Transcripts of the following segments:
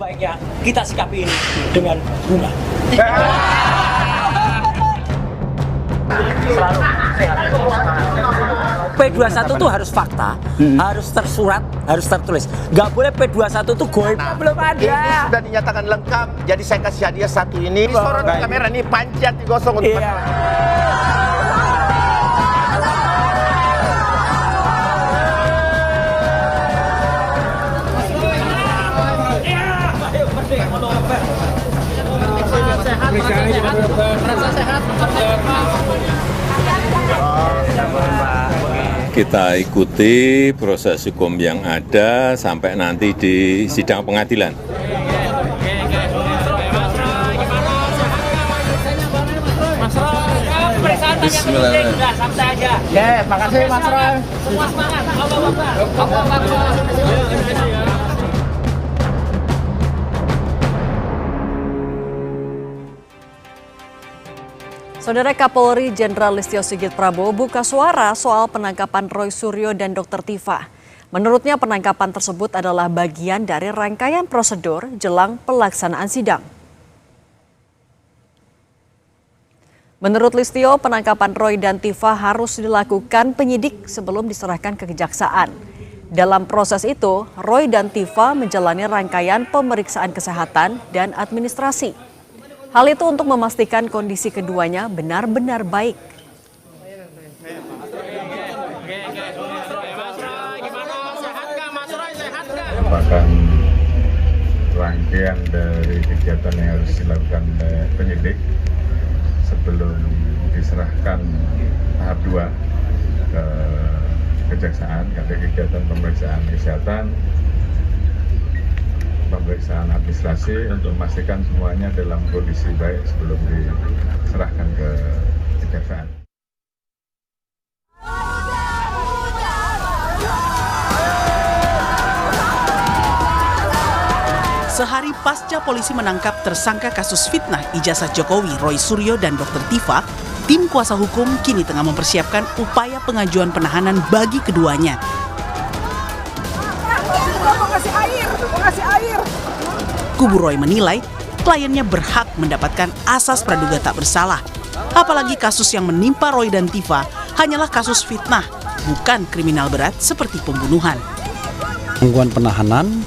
sebaiknya kita sikapi ini dengan bunga. Selalu sehat. P21 itu harus fakta, harus tersurat, harus tertulis. Nggak boleh P21 itu goib, belum ada. Ini sudah dinyatakan lengkap, jadi saya kasih hadiah satu ini. Sorot kamera ini panjat digosong untuk Kita ikuti proses hukum yang ada sampai nanti di sidang pengadilan. Bismillah. Santai aja. Ya, makasih Mas Roy. Semua semangat. Saudara Kapolri Jenderal Listio Sigit Prabowo buka suara soal penangkapan Roy Suryo dan Dr. Tifa. Menurutnya penangkapan tersebut adalah bagian dari rangkaian prosedur jelang pelaksanaan sidang. Menurut Listio, penangkapan Roy dan Tifa harus dilakukan penyidik sebelum diserahkan ke kejaksaan. Dalam proses itu, Roy dan Tifa menjalani rangkaian pemeriksaan kesehatan dan administrasi. Hal itu untuk memastikan kondisi keduanya benar-benar baik. Merupakan rangkaian dari kegiatan yang harus dilakukan oleh penyidik sebelum diserahkan tahap 2 ke kejaksaan, ada kegiatan pemeriksaan kesehatan, pemeriksaan administrasi untuk memastikan semuanya dalam kondisi baik sebelum diserahkan ke kejaksaan. Sehari pasca polisi menangkap tersangka kasus fitnah ijazah Jokowi, Roy Suryo dan Dr. Tifa, tim kuasa hukum kini tengah mempersiapkan upaya pengajuan penahanan bagi keduanya. Kubu Roy menilai kliennya berhak mendapatkan asas praduga tak bersalah. Apalagi kasus yang menimpa Roy dan Tifa hanyalah kasus fitnah, bukan kriminal berat seperti pembunuhan. Gangguan penahanan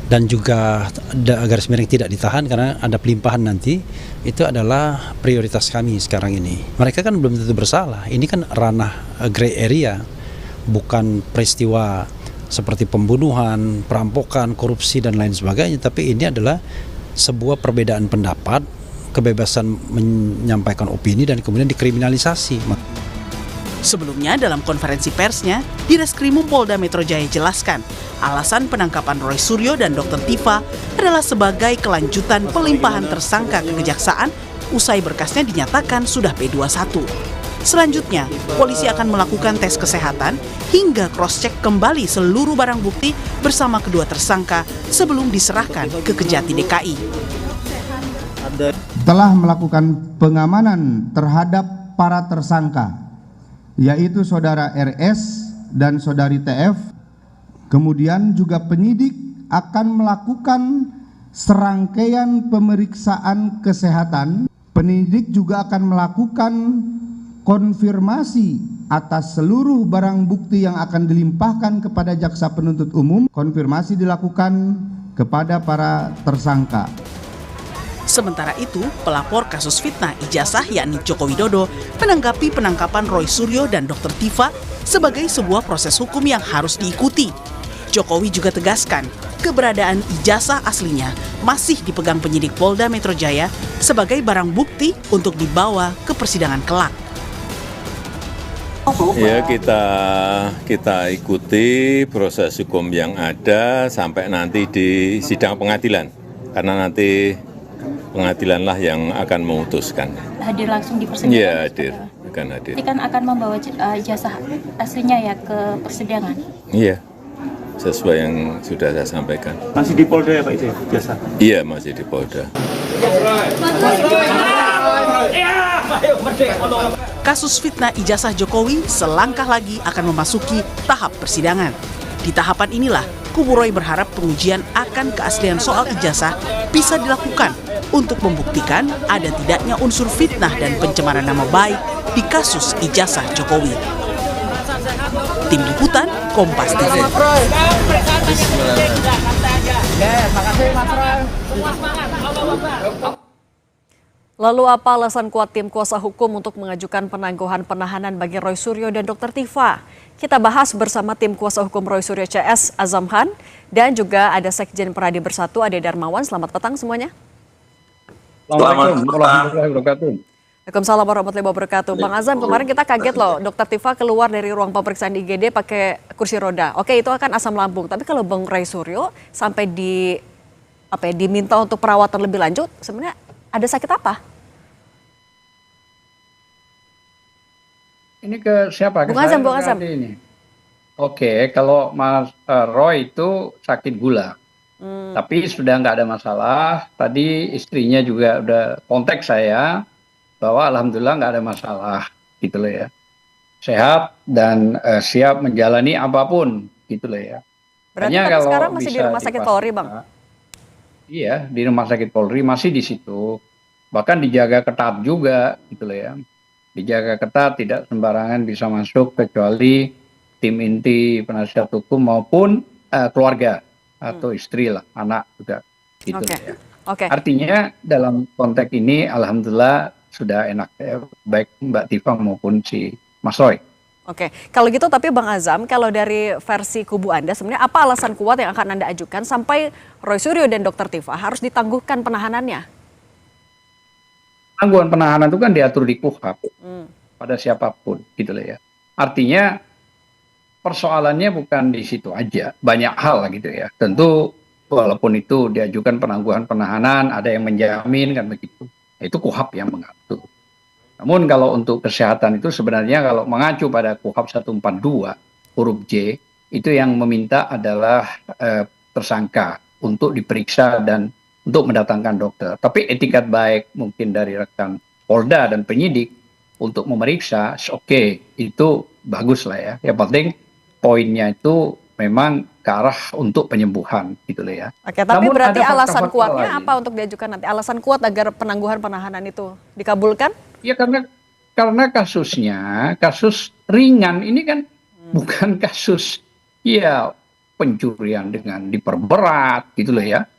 dan juga garis miring tidak ditahan karena ada pelimpahan nanti, itu adalah prioritas kami sekarang ini. Mereka kan belum tentu bersalah, ini kan ranah gray area, bukan peristiwa seperti pembunuhan, perampokan, korupsi, dan lain sebagainya. Tapi ini adalah sebuah perbedaan pendapat, kebebasan menyampaikan opini, dan kemudian dikriminalisasi. Sebelumnya dalam konferensi persnya, Direskrimum Polda Metro Jaya jelaskan, alasan penangkapan Roy Suryo dan Dr. Tifa adalah sebagai kelanjutan pelimpahan tersangka ke kejaksaan usai berkasnya dinyatakan sudah P21. Selanjutnya, polisi akan melakukan tes kesehatan hingga cross-check kembali seluruh barang bukti bersama kedua tersangka sebelum diserahkan ke Kejati DKI. Telah melakukan pengamanan terhadap para tersangka, yaitu saudara RS dan saudari TF. Kemudian juga penyidik akan melakukan serangkaian pemeriksaan kesehatan. Penyidik juga akan melakukan konfirmasi atas seluruh barang bukti yang akan dilimpahkan kepada jaksa penuntut umum. Konfirmasi dilakukan kepada para tersangka. Sementara itu, pelapor kasus fitnah ijazah yakni Joko Widodo menanggapi penangkapan Roy Suryo dan Dr. Tifa sebagai sebuah proses hukum yang harus diikuti. Jokowi juga tegaskan, keberadaan ijazah aslinya masih dipegang penyidik Polda Metro Jaya sebagai barang bukti untuk dibawa ke persidangan kelak. Ya, kita ikuti proses hukum yang ada sampai nanti di sidang pengadilan, karena nanti pengadilanlah yang akan memutuskan. Hadir langsung di persidangan? Iya, hadir, akan hadir. Nanti kan akan membawa ijazah aslinya ya ke persidangan? Iya, sesuai yang sudah saya sampaikan. Masih di Polda ya Pak itu jasa? Iya, masih di Polda. Kasus fitnah ijazah Jokowi selangkah lagi akan memasuki tahap persidangan. Di tahapan inilah, kubu Roy berharap pengujian akan keaslian soal ijazah bisa dilakukan untuk membuktikan ada tidaknya unsur fitnah dan pencemaran nama baik di kasus ijazah Jokowi. Tim Liputan, Kompas TV. Lalu apa alasan kuat tim kuasa hukum untuk mengajukan penangguhan penahanan bagi Roy Suryo dan Dr. Tifa? Kita bahas bersama tim kuasa hukum Roy Suryo CS, Azam Khan, dan juga ada Sekjen Peradi Bersatu, Ade Darmawan. Selamat petang semuanya. Assalamualaikum warahmatullahi wabarakatuh. Waalaikumsalam warahmatullahi wabarakatuh. Bang Azam, kemarin kita kaget loh, Dr. Tifa keluar dari ruang pemeriksaan di IGD pakai kursi roda. Oke, itu akan asam lambung. Tapi kalau Bang Roy Suryo sampai diminta untuk perawatan lebih lanjut, sebenarnya ada sakit apa? Ini ke siapa? Bung Azam, Bung Azam. Ini. Oke, kalau Mas Roy itu sakit gula. Tapi sudah nggak ada masalah. Tadi istrinya juga udah kontak saya bahwa alhamdulillah nggak ada masalah, gitu loh ya. Sehat dan siap menjalani apapun, gitu loh ya. Berarti kalau sekarang masih di rumah sakit Polri, Bang? Iya, di rumah sakit Polri masih di situ. Bahkan dijaga ketat juga, gitu loh ya. Dijaga ketat, tidak sembarangan bisa masuk kecuali tim inti penasihat hukum maupun keluarga atau istri lah, anak juga, gitu ya. Artinya dalam konteks ini alhamdulillah sudah enak ya, baik Mbak Tifa maupun si Mas Roy. Oke, kalau gitu tapi Bang Azam, kalau dari versi kubu Anda sebenarnya apa alasan kuat yang akan Anda ajukan sampai Roy Suryo dan Dr. Tifa harus ditangguhkan penahanannya? Tangguhan penahanan itu kan diatur di KUHP pada siapapun, gitu loh ya. Artinya persoalannya bukan di situ aja, banyak hal gitu ya. Tentu walaupun itu diajukan penangguhan penahanan, ada yang menjamin kan begitu. Itu KUHP yang mengatur. Namun kalau untuk kesehatan itu sebenarnya kalau mengacu pada KUHP 142 huruf J, itu yang meminta adalah tersangka untuk diperiksa dan untuk mendatangkan dokter. Tapi etikat baik mungkin dari rekan Polda dan penyidik untuk memeriksa, oke, itu bagus lah ya. Yang penting poinnya itu memang ke arah untuk penyembuhan, gitu loh ya. Oke, tapi namun berarti alasan kuatnya apa untuk diajukan nanti? Alasan kuat agar penangguhan penahanan itu dikabulkan? Ya karena kasusnya kasus ringan, ini kan bukan kasus ya pencurian dengan diperberat, gitu loh ya.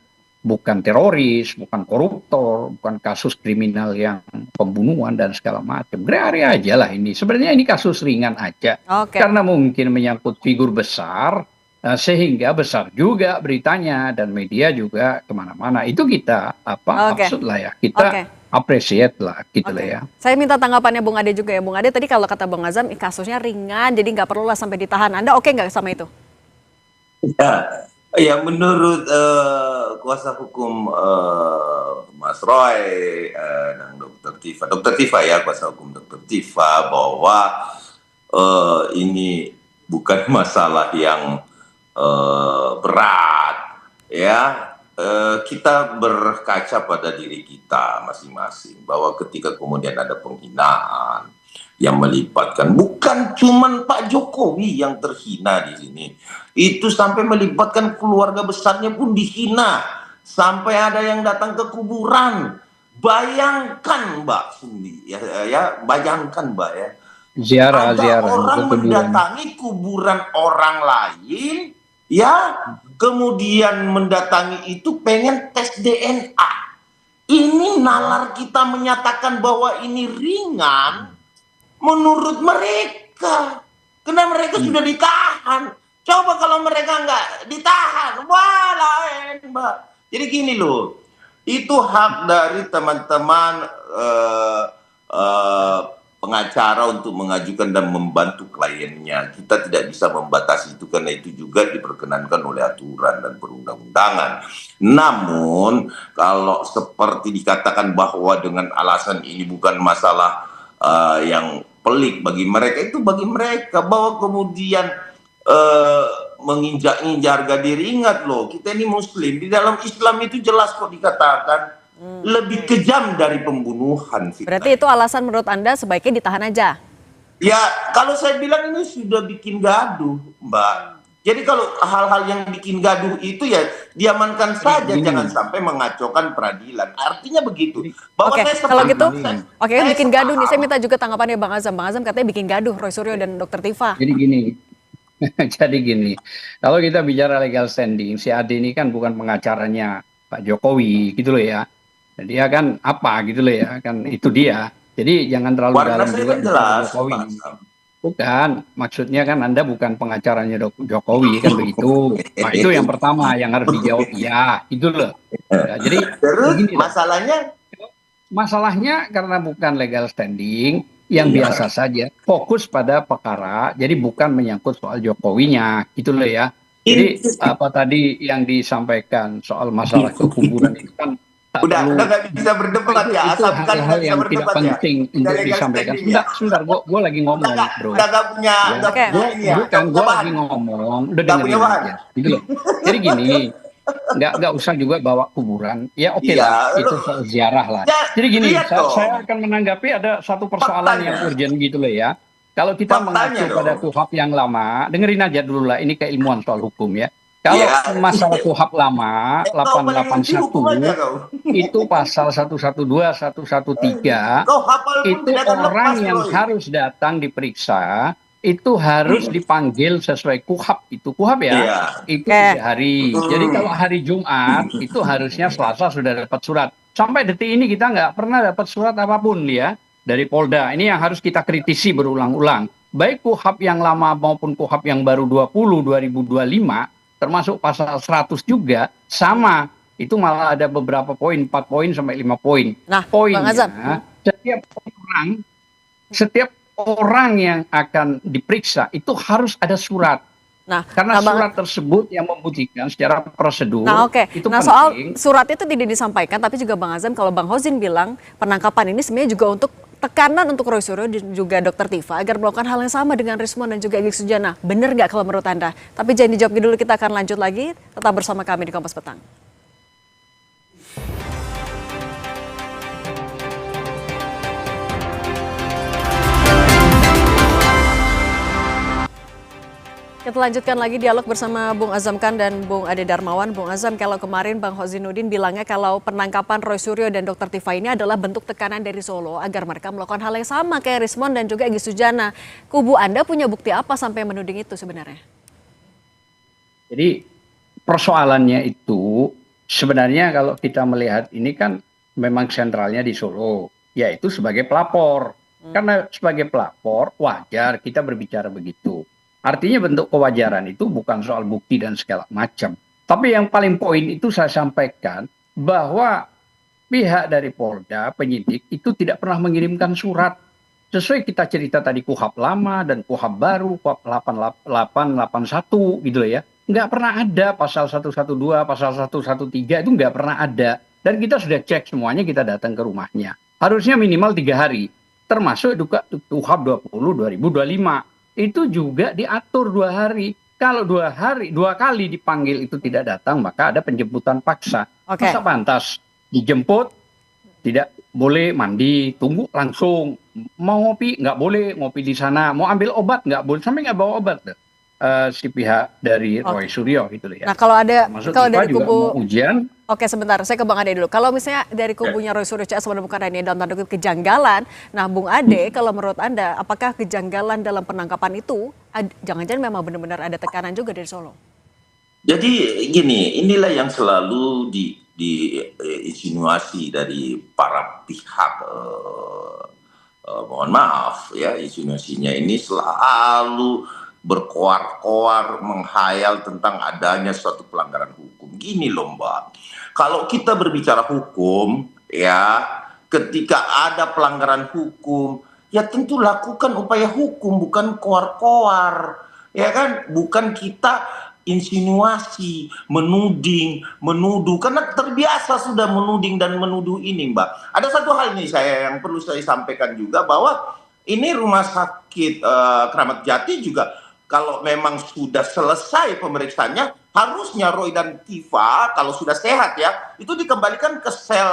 Bukan teroris, bukan koruptor, bukan kasus kriminal yang pembunuhan dan segala macam. Gray aja lah ini. Sebenarnya ini kasus ringan aja. Karena mungkin menyangkut figur besar, sehingga besar juga beritanya dan media juga kemana-mana. Itu kita maksud lah ya. Kita appreciate lah, gitu lah ya. Saya minta tanggapannya Bung Ade juga ya. Bung Ade tadi kalau kata Bang Azam kasusnya ringan, jadi nggak perlu lah sampai ditahan. Anda oke nggak sama itu? Ya, menurut kuasa hukum Mas Roy dan Dr. Tifa ya, kuasa hukum Dr. Tifa, bahwa ini bukan masalah yang berat, ya. Kita berkaca pada diri kita masing-masing bahwa ketika kemudian ada penghinaan yang melibatkan bukan cuman Pak Jokowi yang terhina di sini, itu sampai melibatkan keluarga besarnya pun dihina, sampai ada yang datang ke kuburan. Bayangkan Mbak Sundi, ya bayangkan Mbak ya, ziarah orang mendatangi kuburan orang lain, ya, kemudian mendatangi itu pengen tes DNA. Ini nalar kita menyatakan bahwa ini ringan. Menurut mereka, karena mereka sudah ditahan. Coba kalau mereka nggak ditahan, wah lain Mbak. Jadi gini loh, itu hak dari teman-teman pengacara untuk mengajukan dan membantu kliennya. Kita tidak bisa membatasi itu karena itu juga diperkenankan oleh aturan dan perundang-undangan. Namun kalau seperti dikatakan bahwa dengan alasan ini bukan masalah yang pelik bagi mereka, itu bagi mereka bahwa kemudian menginjak-injak harga diri. Ingat loh, kita ini muslim, di dalam Islam itu jelas kok dikatakan lebih kejam dari pembunuhan. Berarti itu alasan menurut Anda sebaiknya ditahan aja? Ya, kalau saya bilang ini sudah bikin gaduh, Mbak. Jadi kalau hal-hal yang bikin gaduh itu ya diamankan saja, jangan sampai mengacaukan peradilan. Artinya begitu. Bahwa Oke, saya kalau sepakat, gitu, saya bikin gaduh nih. Saya sepaham. minta juga tanggapannya Bang Azam. Bang Azam katanya bikin gaduh Roy Suryo dan Dr. Tifa. Jadi gini, jadi gini, kalau kita bicara legal standing, si Ade ini kan bukan pengacaranya Pak Jokowi gitu loh ya. Dan dia kan apa gitu loh ya, kan itu dia. Jadi jangan terlalu Warna dalam saya juga kan bicara jelas, Jokowi. Pak Sam. Bukan, maksudnya kan Anda bukan pengacaranya Jokowi kan begitu. Nah itu yang pertama yang harus dijawab iya, itu loh. Ya, jadi Terus begini loh. masalahnya Karena bukan legal standing, yang biasa saja, fokus pada perkara, jadi bukan menyangkut soal Jokowinya, gitu loh ya. Jadi apa tadi yang disampaikan soal masalah kekuburan itu kan tak udah nggak bisa berdebat ya, itu asalkan hal-hal nggak bisa yang tidak berdebat ya. penting untuk legal disampaikan. standing ya. Sebentar, gue lagi ngomong, bro. Nggak punya, Ya, nggak punya ini ya. bukan, gue lagi ngomong, udah Nggak punya dengerin bahan. aja, gitu loh. Jadi gini, nggak usah juga bawa kuburan, ya oke Iya, lah, itu soal ziarah lah. Ya, Jadi gini, lihat dong. saya akan menanggapi ada satu persoalan yang urgent gitu loh ya. Kalau kita mengacu pada KUHP yang lama, dengerin aja dulu lah, ini keilmuan soal hukum ya. Kalau masalah KUHP lama 881 itu pasal 112, 113 itu orang yang harus datang diperiksa itu harus dipanggil sesuai KUHP itu KUHP ya. Itu 3 hari. Jadi kalau hari Jumat itu harusnya Selasa sudah dapat surat. Sampai detik ini kita nggak pernah dapat surat apapun ya dari Polda. Ini yang harus kita kritisi berulang-ulang. Baik KUHP yang lama maupun KUHP yang baru 2025 termasuk pasal 100 juga sama. Itu malah ada beberapa poin, 4 poin sampai 5 poin. Nah, poinnya Bang Azam. setiap orang yang akan diperiksa itu harus ada surat. Nah, karena surat tersebut yang membuktikan secara prosedur itu nah penting. soal surat itu tidak disampaikan, tapi juga Bang Azam, kalau Bang Hozin bilang penangkapan ini sebenarnya juga untuk tekanan untuk Roy Suryo dan juga Dr. Tifa agar melakukan hal yang sama dengan Rismon dan juga Egy Sujana. Benar nggak kalau menurut Anda? Tapi jangan dijawab dulu, kita akan lanjut lagi. Tetap bersama kami di Kompas Petang. Kita lanjutkan lagi dialog bersama Bung Azam Khan dan Bung Ade Darmawan. Bung Azam, kalau kemarin Bang Hozinuddin bilangnya kalau penangkapan Roy Suryo dan Dr. Tifa ini adalah bentuk tekanan dari Solo agar mereka melakukan hal yang sama kayak Rismon dan juga Egy Sujana. Kubu Anda punya bukti apa sampai menuding itu sebenarnya? Jadi persoalannya itu sebenarnya kalau kita melihat ini kan memang sentralnya di Solo, yaitu sebagai pelapor. Karena sebagai pelapor wajar kita berbicara begitu. Artinya bentuk kewajaran itu bukan soal bukti dan segala macam. Tapi yang paling poin itu saya sampaikan bahwa pihak dari Polda, penyidik itu tidak pernah mengirimkan surat. Sesuai kita cerita tadi KUHP lama dan KUHP baru, KUHP 881 gitu ya. Nggak pernah ada pasal 112, pasal 113 itu nggak pernah ada. Dan kita sudah cek semuanya, kita datang ke rumahnya. Harusnya minimal 3 hari. Termasuk juga KUHP 20/2025. Itu juga diatur 2 hari. Kalau 2 kali dipanggil itu tidak datang, maka ada penjemputan paksa. Masa pantas dijemput, tidak boleh mandi, tunggu langsung. Mau ngopi, nggak boleh ngopi di sana. Mau ambil obat, nggak boleh. Sampai nggak bawa obat. Si pihak dari Roy Suryo gitu ya. Nah kalau ada, kalau dari kubu ujian. Oke sebentar, saya ke Bang Ade dulu. Kalau misalnya dari kubunya Roy Suryo CS menemukan ini dalam tanda kutip kejanggalan, nah Bung Ade, kalau menurut Anda, apakah kejanggalan dalam penangkapan itu, jangan-jangan memang benar-benar ada tekanan juga dari Solo? Jadi gini, inilah yang selalu diinsinuasi dari para pihak. Mohon maaf ya, insinuasinya ini selalu berkoar-koar menghayal tentang adanya suatu pelanggaran hukum. Gini loh Mbak, kalau kita berbicara hukum ya, ketika ada pelanggaran hukum ya tentu lakukan upaya hukum, bukan koar-koar ya kan, bukan kita insinuasi, menuding, menuduh, karena terbiasa sudah menuding dan menuduh ini Mbak. Ada satu hal nih yang perlu saya sampaikan juga, bahwa ini rumah sakit Kramat Jati juga kalau memang sudah selesai pemeriksaannya, harusnya Roy dan Tifa kalau sudah sehat ya, itu dikembalikan ke sel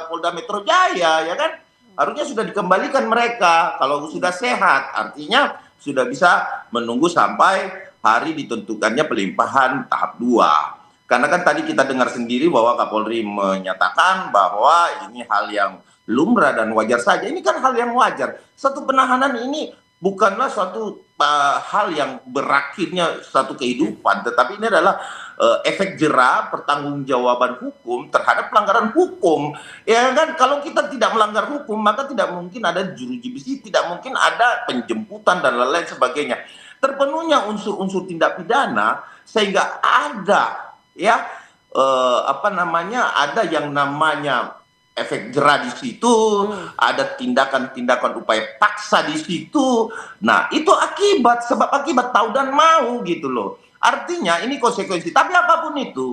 Polda Metro Jaya ya kan. Harusnya sudah dikembalikan mereka kalau sudah sehat. Artinya sudah bisa menunggu sampai hari ditentukannya pelimpahan tahap 2. Karena kan tadi kita dengar sendiri bahwa Kapolri menyatakan bahwa ini hal yang lumrah dan wajar saja. Ini kan hal yang wajar. Satu penahanan ini bukanlah suatu hal yang berakhirnya satu kehidupan, tetapi ini adalah efek jera pertanggungjawaban hukum terhadap pelanggaran hukum. Ya kan, kalau kita tidak melanggar hukum, maka tidak mungkin ada jeruji besi, tidak mungkin ada penjemputan dan lain-lain sebagainya. Terpenuhnya unsur-unsur tindak pidana sehingga ada ada yang namanya efek jera di situ, ada tindakan-tindakan upaya paksa di situ. Nah, itu sebab akibat tahu dan mau gitu loh. Artinya ini konsekuensi. Tapi apapun itu,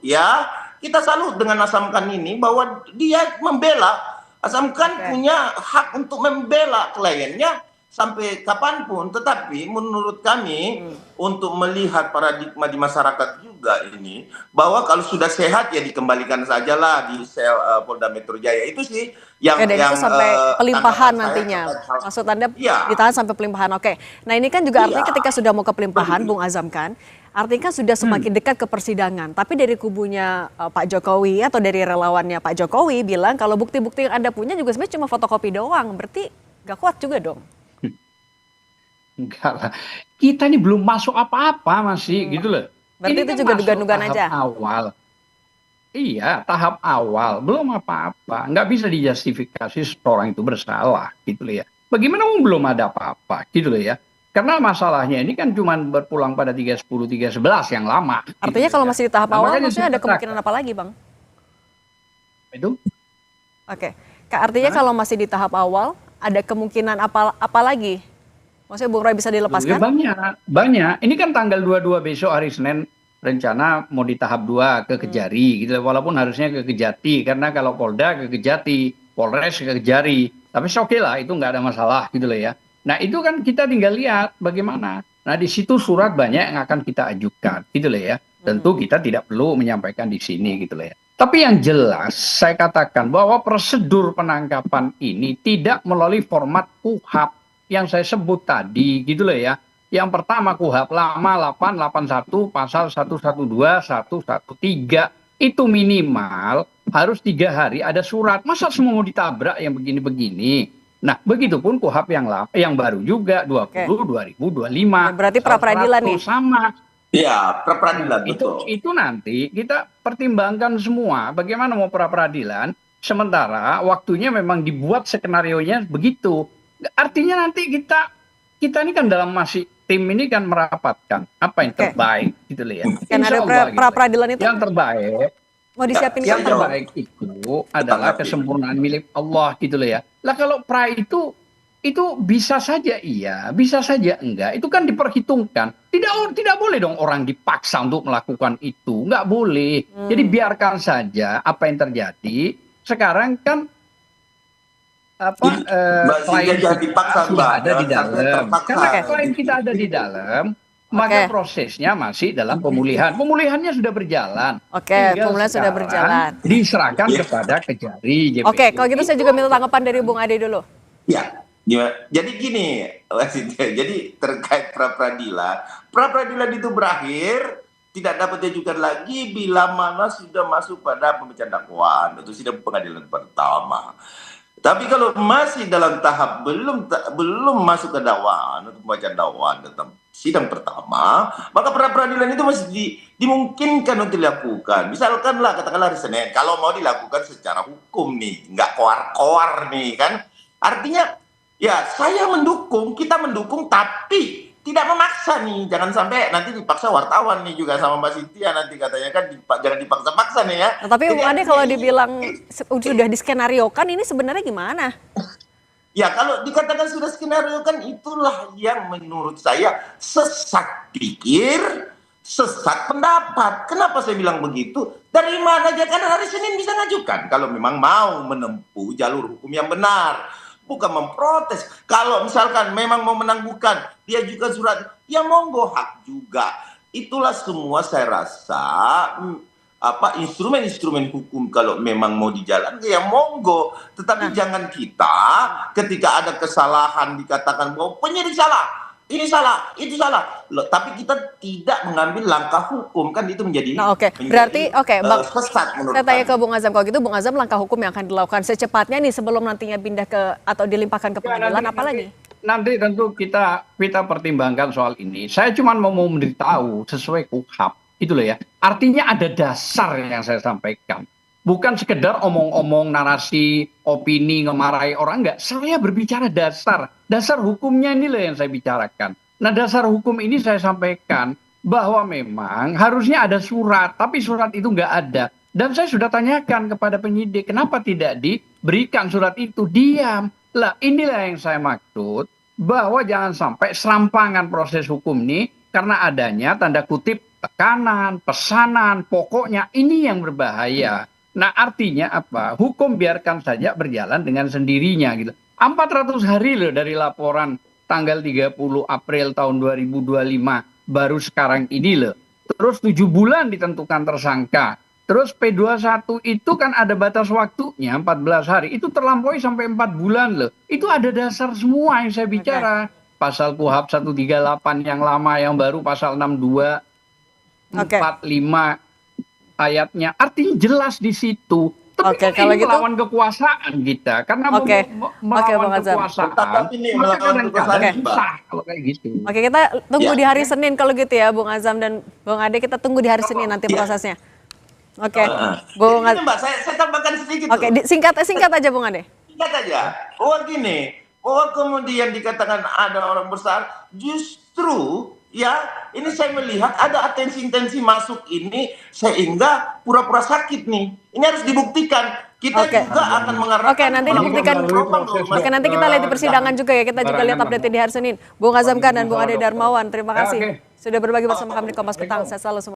ya kita salut dengan Azam Khan ini bahwa dia membela. Azam Khan punya hak untuk membela kliennya sampai kapanpun. Tetapi menurut kami untuk melihat paradigma di masyarakat juga ini, bahwa kalau sudah sehat ya dikembalikan sajalah di sel Polda Metro Jaya. Itu sih yang itu sampai pelimpahan nantinya. Maksud Anda ditahan sampai pelimpahan. Oke. Nah, ini kan juga artinya ketika sudah mau ke pelimpahan, Bung Azam Khan, artinya kan sudah semakin dekat ke persidangan. Tapi dari kubunya Pak Jokowi atau dari relawannya Pak Jokowi bilang kalau bukti-bukti yang Anda punya juga sebenarnya cuma fotokopi doang. Berarti nggak kuat juga dong. Enggak lah. Kita ini belum masuk apa-apa masih gitu loh. Berarti ini itu kan juga dugaan-dugaan aja. Awal. Iya, tahap awal, belum apa-apa. Nggak bisa dijustifikasi seorang itu bersalah gitu loh ya. Bagaimana belum ada apa-apa gitu loh ya. Karena masalahnya ini kan cuma berpulang pada 310, 311 yang lama. Artinya gitu kalau ya. masih di tahap awal maksudnya ada kemungkinan apa lagi, Bang? Itu? Oke. Artinya kalau masih di tahap awal ada kemungkinan apa lagi? Maksudnya Bung Roy bisa dilepaskan? Banyak. Ini kan tanggal 22 besok hari Senin rencana mau di tahap 2 ke Kejari gitu. Walaupun harusnya ke Kejati karena kalau Polda ke Kejati, Polres ke Kejari. Tapi oke lah, itu nggak ada masalah gitu loh ya. Nah, itu kan kita tinggal lihat bagaimana. Nah, di situ surat banyak yang akan kita ajukan gitu loh ya. Tentu kita tidak perlu menyampaikan di sini gitu loh ya. Tapi yang jelas saya katakan bahwa prosedur penangkapan ini tidak melalui format KUHP yang saya sebut tadi gitu loh ya. Yang pertama KUHP lama 881 pasal 112 113 itu minimal harus 3 hari ada surat. Masa semua mau ditabrak yang begini-begini. Nah, begitupun KUHP yang baru juga 2025. Berarti pra peradilan nih. Sama. Ya, pra peradilan betul. Itu nanti kita pertimbangkan semua bagaimana mau pra peradilan sementara waktunya memang dibuat skenarionya begitu. Artinya nanti kita ini kan dalam tim ini kan merapatkan apa yang terbaik gitu loh ya. Kan ada pra peradilan itu yang terbaik. Mau disiapin yang terbaik itu adalah kesempurnaan milik Allah gitu loh ya. Lah kalau pra itu bisa saja iya, bisa saja enggak. Itu kan diperhitungkan. Tidak boleh dong orang dipaksa untuk melakukan itu. Enggak boleh. Jadi biarkan saja apa yang terjadi. Sekarang kan klien dipaksa ada di dalam. Karena klien kita ada di dalam, maka prosesnya masih dalam pemulihan. Pemulihannya sudah berjalan. Pemulihan sudah berjalan. Diserahkan kepada Kejari. Kalau gitu saya juga minta tanggapan dari Bung Ade dulu. Ya, jadi gini, jadi terkait pra peradilan itu berakhir tidak dapat diajukan lagi bila mana sudah masuk pada pembacaan dakwaan atau sidang pengadilan pertama. Tapi kalau masih dalam tahap belum masuk ke dakwaan untuk pembacaan dakwaan tentang sidang pertama, maka pra peradilan itu masih dimungkinkan untuk dilakukan. Misalkanlah katakanlah hari Senin, kalau mau dilakukan secara hukum nih, nggak koar-koar nih kan. Artinya ya saya mendukung, kita mendukung, tapi tidak memaksa nih. Jangan sampai nanti dipaksa wartawan nih juga sama Mbak Cynthia nanti katanya kan jangan dipaksa-paksa nih ya. Tapi Bung Ade kalau dibilang sudah diskenariokan ini sebenarnya gimana? Ya kalau dikatakan sudah skenariokan itulah yang menurut saya sesat pikir, sesat pendapat. Kenapa saya bilang begitu? Dari mana aja kan hari Senin bisa ngajukan kalau memang mau menempuh jalur hukum yang benar. Bukan memprotes. Kalau misalkan memang mau menangguhkan, dia juga surat, ya monggo hak juga. Itulah semua saya rasa instrumen-instrumen hukum kalau memang mau dijalankan ya monggo. Tetapi jangan kita ketika ada kesalahan dikatakan bahwa penyidik salah. ini salah, itu salah. Loh, tapi kita tidak mengambil langkah hukum, kan itu menjadi Nah, oke. Berarti Bang, sesat menurut saya tanya kami. ke Bung Azam, kalau gitu Bung Azam langkah hukum yang akan dilakukan secepatnya nih sebelum nantinya pindah ke atau dilimpahkan ke pengadilan apa lagi? Nanti tentu kita pertimbangkan soal ini. Saya cuma mau memberitahu sesuai KUHP itu loh ya. Artinya ada dasar yang saya sampaikan. Bukan sekedar omong-omong narasi, opini, ngemarahi orang, enggak. Saya berbicara dasar. Dasar hukumnya ini loh yang saya bicarakan. Nah, dasar hukum ini saya sampaikan bahwa memang harusnya ada surat, tapi surat itu enggak ada. Dan saya sudah tanyakan kepada penyidik, kenapa tidak diberikan surat itu? Diam. Lah, inilah yang saya maksud, bahwa jangan sampai serampangan proses hukum ini karena adanya tanda kutip tekanan, pesanan, pokoknya ini yang berbahaya. Nah, artinya apa? Hukum biarkan saja berjalan dengan sendirinya gitu. 400 hari loh dari laporan tanggal 30 April tahun 2025 baru sekarang ini loh. Terus 7 bulan ditentukan tersangka. Terus P21 itu kan ada batas waktunya 14 hari. Itu terlampaui sampai 4 bulan loh. Itu ada dasar semua yang saya bicara. Pasal KUHP 138 yang lama, yang baru pasal 62, 45 ayatnya. Artinya jelas di situ. Tapi kalau gitu melawan kekuasaan kita. Karena melawan kekuasaan. Maka kadang-kadang susah kalau kayak gitu. Oke, kita tunggu di hari Senin kalau gitu ya Bung Azam dan Bung Ade, kita tunggu di hari Senin nanti prosesnya. Oke, Bung Azam. Mbak, saya tambahkan sedikit. Oke, singkat aja Bung Ade. Singkat aja. Bahwa kemudian dikatakan ada orang besar, justru ya ini saya melihat ada atensi-intensi masuk ini sehingga pura-pura sakit nih. Ini harus dibuktikan. Kita juga akan mengarahkan. Oke, nanti dibuktikan. Oke, nanti kita lihat di persidangan juga ya. Kita juga lihat update di hari Senin. Bung Azam Khan dan Bung Ade Darmawan, terima kasih sudah berbagi bersama kami di Kompas Petang. Saya selalu